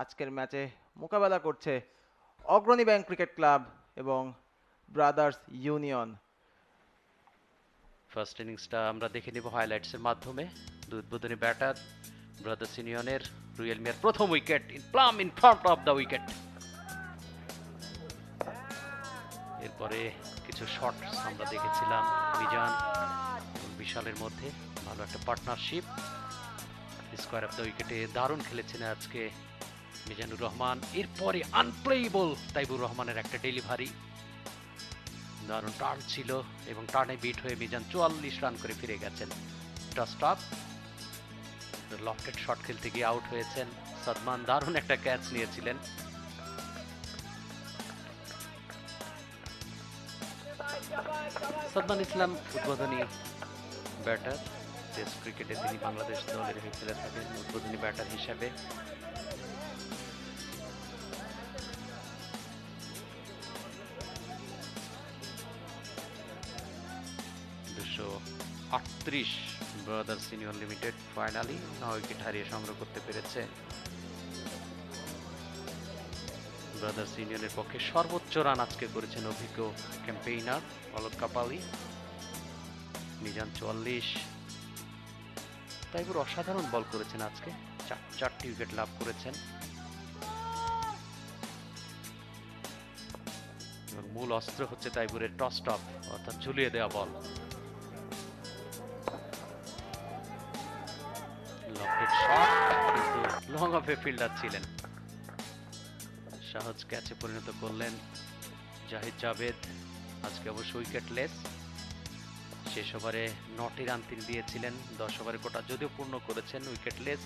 আজকের ম্যাচে মোকাবেলা করছে অগ্রণী ব্যাংক ক্রিকেট ক্লাব এবং ব্রাদার্স ইউনিয়ন। ফার্স্ট ইনিংসটা আমরা দেখে নেব হাইলাইটসের মাধ্যমে। উদ্বোধনী ব্যাটার ব্রাদার্স ইউনিয়নের রুয়েল মিয়ার প্রথম wicket in front of the wicket. এরপরে কিছু শটস আমরা দেখেছিলাম মিজান এবং বিশালের মধ্যে, ভালো একটা পার্টনারশিপ। স্কোয়ার অফ দ্য উইকেটে দারুণ খেলেছেন আজকে মিজানুর রহমান। এরপরে আনপ্লেয়েবল তাইবুর রহমানের একটা ডেলিভারি, দারুণ টার্ন ছিল এবং টার্নে বিট হয়ে মিজান 44 রান করে ফিরে গেছেন। স্টপ লফটেড শট খেলতে গিয়ে আউট হয়েছেন সাদমান, দারুণ একটা ক্যাচ নিয়েছিলেন। সাদমান ইসলাম উদ্বোধনী ব্যাটার, টেস্ট ক্রিকেটে তিনি বাংলাদেশ দলের হয়ে খেলে থাকেন উদ্বোধনী ব্যাটার হিসেবে। Brothers union limited finally 9 wicket হারিয়ে সংগ্রহ করতে পেরেছে। ব্রাদার্স ইউনিয়নের পক্ষে সর্বোচ্চ রান আজকে করেছেন অভিজ্ঞ ক্যাম্পেইনার অলক কাপালি। মিজান 44, তাইবুর অসাধারণ বল করেছেন আজকে, 4টি উইকেট লাভ করেছেন এবং মূল অস্ত্র হচ্ছে তাইবুরের টস টপ অর্থাৎ ঝুলিয়ে দেওয়া বল। লং অফে ফিল্ডার ছিলেন, সহজ ক্যাচে পরিণত করলেন জাহিদ জাভেদ। আজকে অবশ্য উইকেটলেস, শেষ ওভারে 9টি রান তিনি দিয়েছিলেন, 10 ওভারে কোটা যদিও পূর্ণ করেছেন, উইকেটলেস।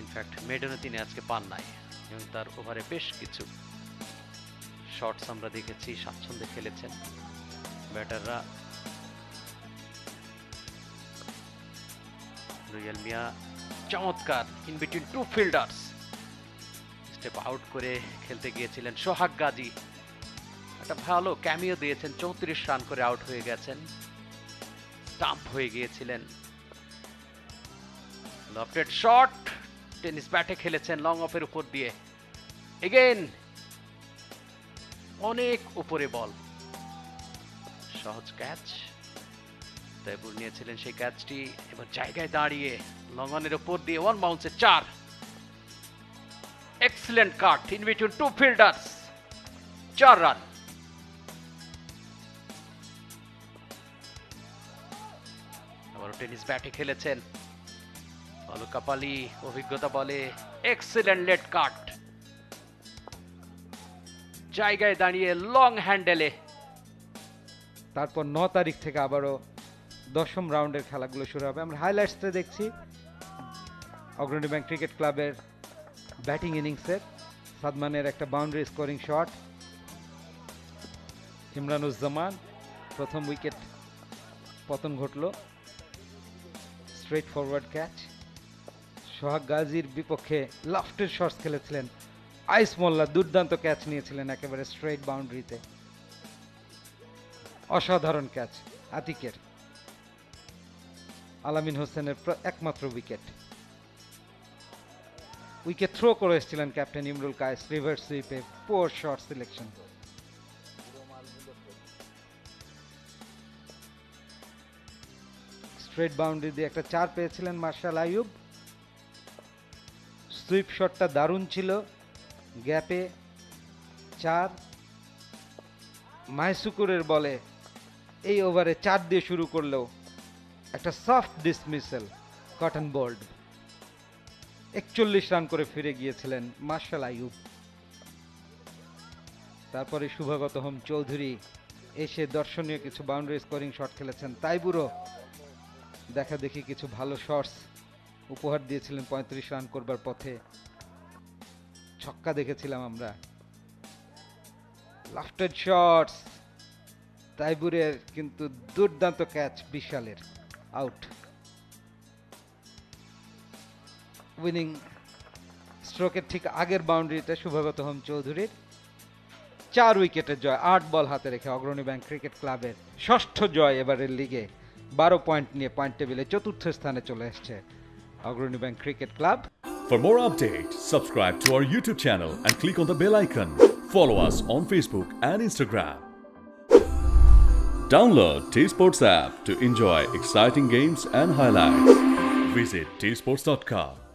ইনফ্যাক্ট মেডনে তিনি আজকে পান নাই এবং তার ওভারে বেশ কিছু শটস আমরা দেখেছি, স্বাচ্ছন্দ্যে খেলেছেন ব্যাটাররা। রুয়েল মিয়া চমৎকার in between two fielders step out করে খেলতে গিয়েছিলেন সোহাগ গাজী, একটা ভালো ক্যামিও দিয়েছেন, 34 রান করে আউট হয়ে গেছেন, স্টাম্প হয়ে গিয়েছিলেন। লফটেড শট, টেনিস ব্যাটে খেলেছেন লং অফের উপর দিয়ে, এগেইন অনেক উপরে বল, সহজ ক্যাচ। তাইবুর নিয়েছিলেন সেই ক্যাচটি, এবার জায়গায় দাঁড়িয়ে লং অনের উপর দিয়ে 1 বাউন্সে 4। Excellent cut in between two fielders, 4 run. আবার টেনিস ব্যাটে খেলেছেন অলক কাপালি, অভিজ্ঞতা বলে এক্সিলেন্ট লেট কাট, জায়গায় দাঁড়িয়ে লং হ্যান্ডেলে। তারপর 9 তারিখ থেকে আবারও 10ম রাউন্ডের খেলাগুলো শুরু হবে। আমরা হাইলাইটসে দেখছি অগ্রণী ব্যাংক ক্রিকেট ক্লাবের ব্যাটিং ইনিংসের সাদমানের একটা বাউন্ডারি স্কোরিং শট, ইমরানুজ্জামান প্রথম উইকেট পতন ঘটল, স্ট্রেট ফরওয়ার্ড ক্যাচ। সোহাগ গাজীর বিপক্ষে লফটেড শটস খেলেছিলেন আইস মোল্লা, দুর্দান্ত ক্যাচ নিয়েছিলেন একেবারে স্ট্রেট বাউন্ডারিতে, অসাধারণ ক্যাচ আতিকের। আলামিন হোসেনের একমাত্র উইকেট। উইকেট থ্রো করে এসেছিলেন ক্যাপ্টেন ইমরুল কায়েস, রিভার্স সুইপে, পোর শট সিলেকশন। স্ট্রেট বাউন্ডারি দিয়ে একটা 4 পেয়েছিলেন মার্শাল আইয়ুব। সুইপ শটটা দারুণ ছিল, গ্যাপে 4। মাইসুকুরের বলে এই ওভারে 4 দিয়ে শুরু করলেও একটা সফট ডিসমিসেল, কটন বোল্ড। 41 রান করে ফিরে গিয়েছিলেন মার্শাল আইয়ুব। তারপরে শুভাগত হোম চৌধুরী এসে দর্শনীয় কিছু বাউন্ডারি স্কোরিং শট খেলেছেন। তাইবুরও দেখা দেখি কিছু ভালো শটস উপহার দিয়েছিলেন 35 রান করবার পথে। ছক্কা দেখেছিলাম আমরা, লাফটেড শটস তাইবুরের, কিন্তু দুর্দান্ত ক্যাচ বিশালের, আউট। উইনিং স্ট্রোকের ঠিক আগের বাউন্ডারিতে শুভাগত হোম চৌধুরীর 4 উইকেটের জয়, 8 বল হাতে রেখে অগ্রণী ব্যাংক ক্রিকেট ক্লাবের 6ষ্ঠ জয় এবারের লিগে। 12 পয়েন্ট নিয়ে পয়েন্ট টেবিলে 4র্থ স্থানে চলে এসেছে অগ্রণী bank cricket club. For more updates, subscribe to our YouTube channel and click on the bell icon. Follow us on Facebook and Instagram. Download T Sports app to enjoy exciting games and highlights. Visit tsports.com.